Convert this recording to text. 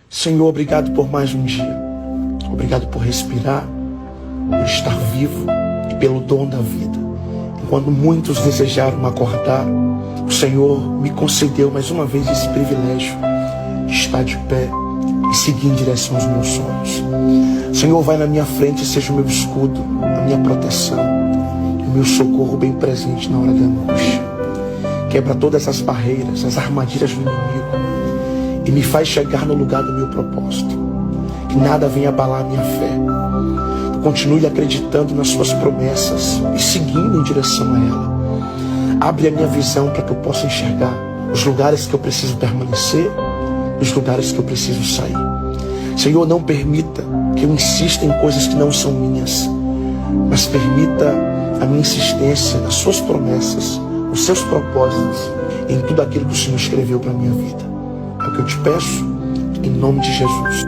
Senhor, obrigado por mais um dia. Obrigado por respirar, por estar vivo e pelo dom da vida. Enquanto muitos desejaram acordar, o Senhor me concedeu mais uma vez esse privilégio de estar de pé e seguir em direção aos meus sonhos. Senhor, vai na minha frente e seja o meu escudo, a minha proteção e o meu socorro bem presente na hora da angústia. Quebra todas as barreiras, as armadilhas do inimigo e me faz chegar no lugar do meu propósito. Que nada venha abalar a minha fé. Continue acreditando nas suas promessas e seguindo em direção a ela. Abre a minha visão para que eu possa enxergar os lugares que eu preciso permanecer e os lugares que eu preciso sair. Senhor, não permita que eu insista em coisas que não são minhas, mas permita a minha insistência nas suas promessas, nos seus propósitos, em tudo aquilo que o Senhor escreveu para a minha vida. É o que eu te peço, em nome de Jesus.